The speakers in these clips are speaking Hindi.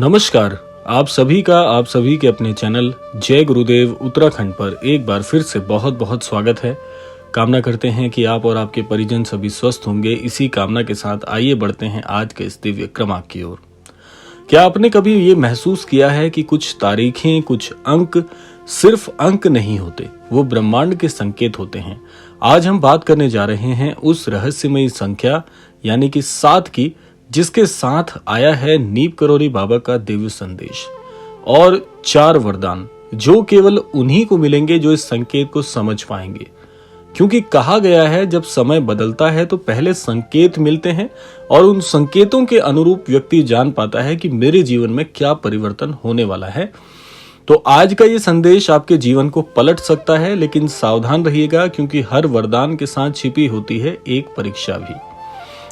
नमस्कार। आप सभी के अपने चैनल जय गुरुदेव उत्तराखंड पर एक बार फिर से बहुत बहुत स्वागत है। कामना करते हैं कि आप और आपके परिजन सभी स्वस्थ होंगे। इसी कामना के साथ आइए बढ़ते हैं आज के इस दिव्य क्रमांक की ओर। क्या आपने कभी ये महसूस किया है कि कुछ तारीखें, कुछ अंक सिर्फ अंक नहीं होते, वो ब्रह्मांड के संकेत होते हैं। आज हम बात करने जा रहे हैं उस रहस्यमयी संख्या यानी कि 7 की, जिसके साथ आया है नीप करोली बाबा का दिव्य संदेश और 4 वरदान, जो केवल उन्हीं को मिलेंगे जो इस संकेत को समझ पाएंगे। क्योंकि कहा गया है जब समय बदलता है तो पहले संकेत मिलते हैं और उन संकेतों के अनुरूप व्यक्ति जान पाता है कि मेरे जीवन में क्या परिवर्तन होने वाला है। तो आज का ये संदेश आपके जीवन को पलट सकता है, लेकिन सावधान रहिएगा क्योंकि हर वरदान के साथ छिपी होती है एक परीक्षा भी।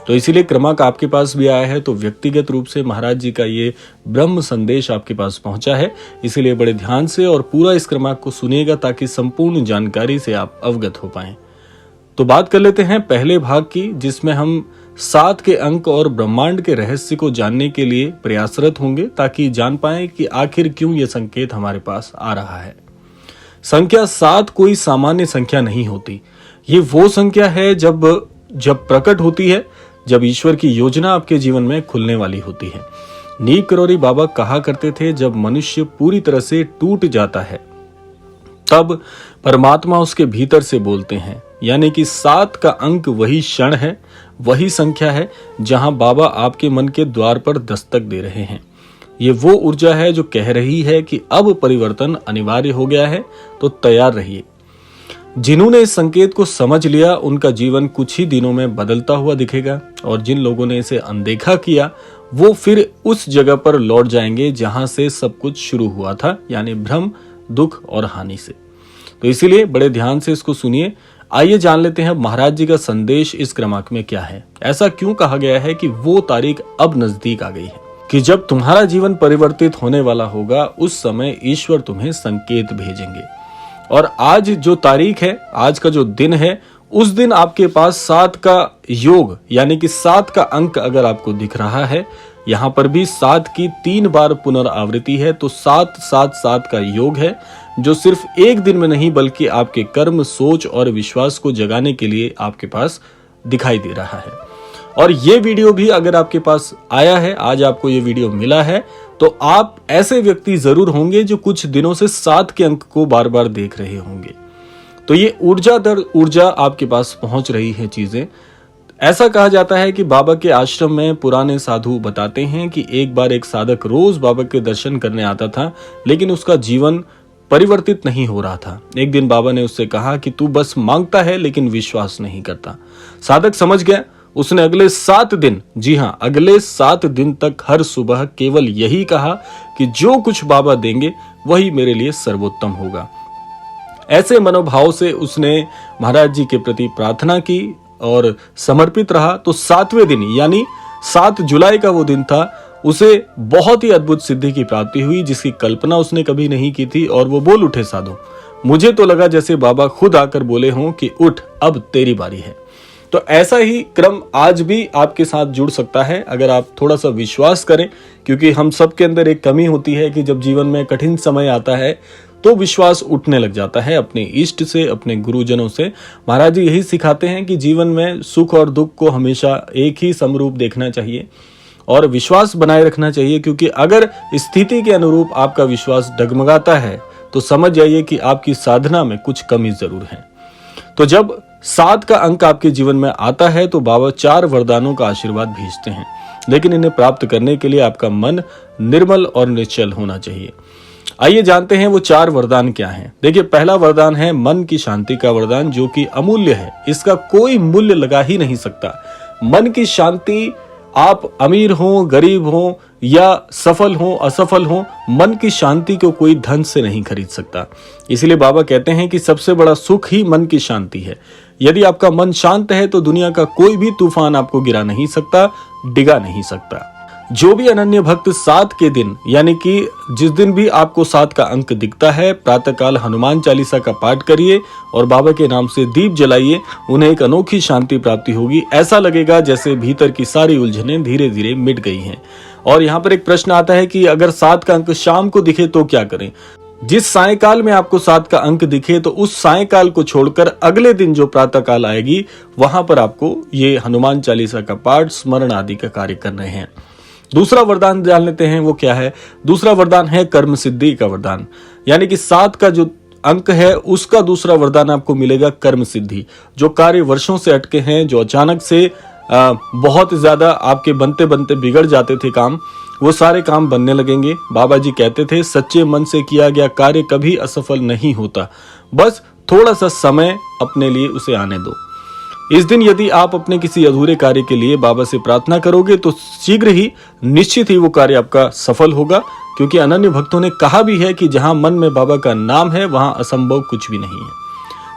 तो इसीलिए क्रमांक आपके पास भी आया है, तो व्यक्तिगत रूप से महाराज जी का ये ब्रह्म संदेश आपके पास पहुंचा है। इसीलिए बड़े ध्यान से और पूरा इस क्रमांक को सुनिएगा ताकि संपूर्ण जानकारी से आप अवगत हो पाएं। तो बात कर लेते हैं पहले भाग की, जिसमें हम 7 के अंक और ब्रह्मांड के रहस्य को जानने के लिए प्रयासरत होंगे ताकि जान पाएं कि आखिर क्यों ये संकेत हमारे पास आ रहा है। संख्या 7 कोई सामान्य संख्या नहीं होती। ये वो संख्या है जब प्रकट होती है, जब ईश्वर की योजना आपके जीवन में खुलने वाली होती है। नीप करोली बाबा कहा करते थे, जब मनुष्य पूरी तरह से टूट जाता है तब परमात्मा उसके भीतर से बोलते हैं। यानी कि 7 का अंक वही क्षण है, वही संख्या है जहां बाबा आपके मन के द्वार पर दस्तक दे रहे हैं। ये वो ऊर्जा है जो कह रही है कि अब परिवर्तन अनिवार्य हो गया है, तो तैयार रहिए। जिन्होंने इस संकेत को समझ लिया उनका जीवन कुछ ही दिनों में बदलता हुआ दिखेगा, और जिन लोगों ने इसे अनदेखा किया वो फिर उस जगह पर लौट जाएंगे जहां से सब कुछ शुरू हुआ था, यानी भ्रम, दुख और हानि से। तो इसीलिए बड़े ध्यान से इसको सुनिए। आइए जान लेते हैं महाराज जी का संदेश इस क्रमांक में क्या है। ऐसा क्यों कहा गया है कि वो तारीख अब नजदीक आ गई है कि जब तुम्हारा जीवन परिवर्तित होने वाला होगा, उस समय ईश्वर तुम्हें संकेत भेजेंगे। और आज जो तारीख है, आज का जो दिन है, उस दिन आपके पास 7 का योग यानी कि 7 का अंक अगर आपको दिख रहा है, यहाँ पर भी 7 की 3 बार पुनरावृत्ति है, तो 7-7-7 का योग है, जो सिर्फ एक दिन में नहीं बल्कि आपके कर्म, सोच और विश्वास को जगाने के लिए आपके पास दिखाई दे रहा है। और ये वीडियो भी अगर आपके पास आया है, आज आपको ये वीडियो मिला है, तो आप ऐसे व्यक्ति जरूर होंगे जो कुछ दिनों से 7 के अंक को बार बार देख रहे होंगे। तो ये ऊर्जा दर ऊर्जा आपके पास पहुंच रही है चीजें। ऐसा कहा जाता है कि बाबा के आश्रम में पुराने साधु बताते हैं कि एक बार एक साधक रोज बाबा के दर्शन करने आता था, लेकिन उसका जीवन परिवर्तित नहीं हो रहा था। एक दिन बाबा ने उससे कहा कि तू बस मांगता है लेकिन विश्वास नहीं करता। साधक समझ गया। उसने अगले 7 दिन, जी हां, अगले 7 दिन तक हर सुबह केवल यही कहा कि जो कुछ बाबा देंगे वही मेरे लिए सर्वोत्तम होगा। ऐसे मनोभाव से उसने महाराज जी के प्रति प्रार्थना की और समर्पित रहा। तो 7वें दिन यानी 7 जुलाई का वो दिन था, उसे बहुत ही अद्भुत सिद्धि की प्राप्ति हुई जिसकी कल्पना उसने कभी नहीं की थी। और वो बोल उठे, साधु, मुझे तो लगा जैसे बाबा खुद आकर बोले हों कि उठ, अब तेरी बारी है। तो ऐसा ही क्रम आज भी आपके साथ जुड़ सकता है अगर आप थोड़ा सा विश्वास करें, क्योंकि हम सब के अंदर एक कमी होती है कि जब जीवन में कठिन समय आता है तो विश्वास उठने लग जाता है अपने इष्ट से, अपने गुरुजनों से। महाराज जी यही सिखाते हैं कि जीवन में सुख और दुख को हमेशा एक ही समरूप देखना चाहिए और विश्वास बनाए रखना चाहिए, क्योंकि अगर स्थिति के अनुरूप आपका विश्वास डगमगाता है तो समझ जाइए कि आपकी साधना में कुछ कमी जरूर है। तो जब 7 का अंक आपके जीवन में आता है तो बाबा 4 वरदानों का आशीर्वाद भेजते हैं, लेकिन इन्हें प्राप्त करने के लिए आपका मन निर्मल और निश्चल होना चाहिए। आइए जानते हैं वो 4 वरदान क्या हैं। देखिए, पहला वरदान है मन की शांति का वरदान, जो कि अमूल्य है, इसका कोई मूल्य लगा ही नहीं सकता। मन की शांति, आप अमीर हो, गरीब हो या सफल हो, असफल हो, मन की शांति को कोई धन से नहीं खरीद सकता। इसलिए बाबा कहते हैं कि सबसे बड़ा सुख ही मन की शांति है। यदि आपका मन शांत है तो दुनिया का कोई भी तूफान आपको गिरा नहीं सकता, डिगा नहीं सकता। जो भी अनन्य भक्त 7 के दिन यानी कि जिस दिन भी आपको 7 का अंक दिखता है, प्रातःकाल हनुमान चालीसा का पाठ करिए और बाबा के नाम से दीप जलाइए। उन्हें एक अनोखी शांति प्राप्ति होगी। ऐसा लगेगा जैसे भीतर की सारी उलझनें धीरे धीरे मिट गई हैं। और यहाँ पर एक प्रश्न आता है कि अगर 7 का अंक शाम को दिखे तो क्या करें। जिस सायकाल में आपको 7 का अंक दिखे तो उस सायकाल को छोड़कर अगले दिन जो प्रातः काल आएगी वहां पर आपको ये हनुमान चालीसा का पाठ, स्मरण आदि का कार्य करने हैं। दूसरा वरदान जान लेते हैं, वो क्या है। दूसरा वरदान है कर्म सिद्धि का वरदान, यानी कि 7 का जो अंक है उसका दूसरा वरदान आपको मिलेगा कर्म सिद्धि। जो कार्य वर्षों से अटके हैं, जो अचानक से बहुत ज्यादा आपके बनते बनते बिगड़ जाते थे काम, वो सारे काम बनने लगेंगे। बाबा जी कहते थे सच्चे मन से किया गया कार्य कभी असफल नहीं होता, बस थोड़ा सा समय अपने लिए उसे आने दो। इस दिन यदि आप अपने किसी अधूरे कार्य के लिए बाबा से प्रार्थना करोगे तो शीघ्र ही निश्चित ही वो कार्य आपका सफल होगा, क्योंकि अनन्य भक्तों ने कहा भी है कि जहां मन में बाबा का नाम है वहां असंभव कुछ भी नहीं है।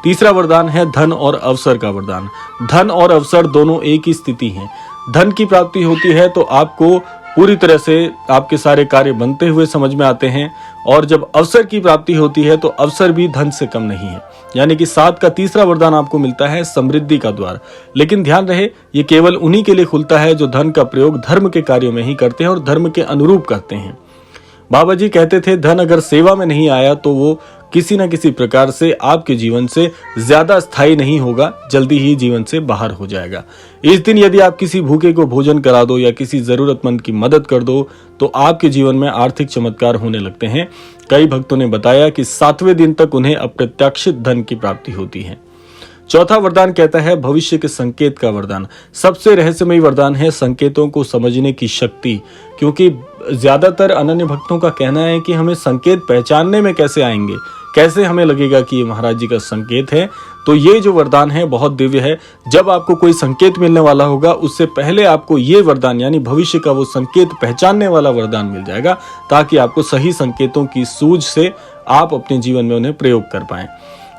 तीसरा वरदान है धन और अवसर का वरदान। धन और अवसर दोनों एक ही स्थिति हैं। धन की प्राप्ति होती है तो आपको पूरी तरह से आपके सारे कार्य बनते हुए समझ में आते हैं, और जब अवसर की प्राप्ति होती है तो अवसर भी धन से कम नहीं है। यानी कि 7 का तीसरा वरदान आपको मिलता है समृद्धि का द्वार। लेकिन ध्यान रहे, ये केवल उन्हीं के लिए खुलता है जो धन का प्रयोग धर्म के कार्यों में ही करते हैं और धर्म के अनुरूप करते हैं। बाबा जी कहते थे धन अगर सेवा में नहीं आया तो वो किसी न किसी प्रकार से आपके जीवन से ज्यादा स्थायी नहीं होगा, जल्दी ही जीवन से बाहर हो जाएगा। इस दिन यदि आप किसी भूखे को भोजन करा दो या किसी जरूरतमंद की मदद कर दो तो आपके जीवन में आर्थिक चमत्कार होने लगते हैं। कई भक्तों ने बताया कि 7वें दिन तक उन्हें अप्रत्याशित धन की प्राप्ति होती है। चौथा वरदान कहता है भविष्य के संकेत का वरदान। सबसे रहस्यमयी वरदान है संकेतों को समझने की शक्ति, क्योंकि ज्यादातर अनन्य भक्तों का कहना है कि हमें संकेत पहचानने में कैसे आएंगे, कैसे हमें लगेगा कि ये महाराज जी का संकेत है। तो ये जो वरदान है बहुत दिव्य है। जब आपको कोई संकेत मिलने वाला होगा उससे पहले आपको ये वरदान यानी भविष्य का वो संकेत पहचानने वाला वरदान मिल जाएगा, ताकि आपको सही संकेतों की सूझ से आप अपने जीवन में उन्हें प्रयोग कर पाएं।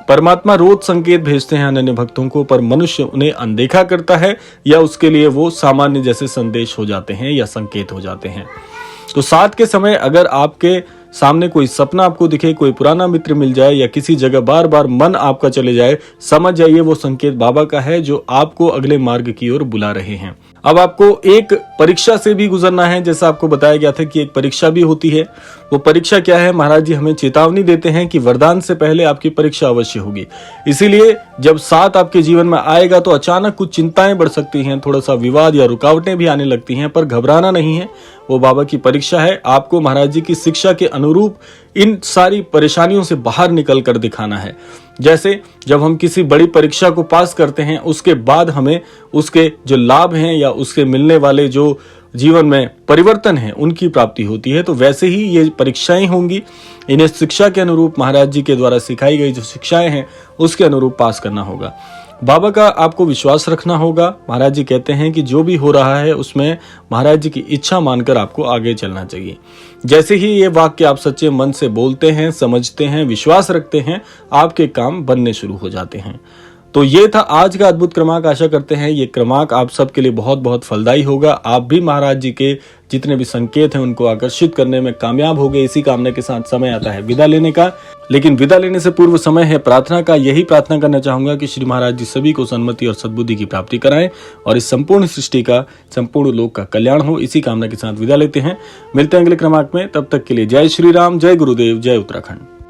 परमात्मा रोज संकेत भेजते हैं अनन्य भक्तों को, पर मनुष्य उन्हें अनदेखा करता है या उसके लिए वो सामान्य जैसे संदेश हो जाते हैं या संकेत हो जाते हैं। तो 7 के समय अगर आपके सामने कोई सपना आपको दिखे, कोई पुराना मित्र मिल जाए या किसी जगह बार बार मन आपका चले जाए, समझ जाइए वो संकेत बाबा का है जो आपको अगले मार्ग की ओर बुला रहे हैं। अब आपको एक परीक्षा से भी गुजरना है, जैसा आपको बताया गया था कि एक परीक्षा भी होती है। वो परीक्षा क्या है, महाराज जी हमें चेतावनी देते हैं कि वरदान से पहले आपकी परीक्षा अवश्य होगी। इसीलिए जब 7 आपके जीवन में आएगा तो अचानक कुछ चिंताएं बढ़ सकती हैं, थोड़ा सा विवाद या रुकावटें भी आने लगती हैं, पर घबराना नहीं है। वो बाबा की परीक्षा है, आपको महाराज जी की शिक्षा के अनुरूप इन सारी परेशानियों से बाहर निकल कर दिखाना है। जैसे जब हम किसी बड़ी परीक्षा को पास करते हैं उसके बाद हमें उसके जो लाभ हैं या उसके मिलने वाले जो जीवन में परिवर्तन है उनकी प्राप्ति होती है, तो वैसे ही ये परीक्षाएं होंगी। इन्हें शिक्षा के अनुरूप महाराज जी के द्वारा सिखाई गई जो शिक्षाएं हैं उसके अनुरूप पास करना होगा। बाबा का आपको विश्वास रखना होगा। महाराज जी कहते हैं कि जो भी हो रहा है उसमें महाराज जी की इच्छा मानकर आपको आगे चलना चाहिए। जैसे ही ये वाक्य आप सच्चे मन से बोलते हैं, समझते हैं, विश्वास रखते हैं, आपके काम बनने शुरू हो जाते हैं। तो ये था आज का अद्भुत क्रमांक। आशा करते हैं ये क्रमांक आप सबके लिए बहुत बहुत फलदायी होगा। आप भी महाराज जी के जितने भी संकेत हैं उनको आकर्षित करने में कामयाब हो गए। इसी कामना के साथ समय आता है विदा लेने का, लेकिन विदा लेने से पूर्व समय है प्रार्थना का। यही प्रार्थना करना चाहूंगा कि श्री महाराज जी सभी को सन्मति और सद्बुद्धि की प्राप्ति कराएं और इस संपूर्ण सृष्टि का, संपूर्ण लोक का कल्याण हो। इसी कामना के साथ विदा लेते हैं। मिलते हैं अगले क्रमांक में, तब तक के लिए जय श्री राम, जय गुरुदेव, जय उत्तराखंड।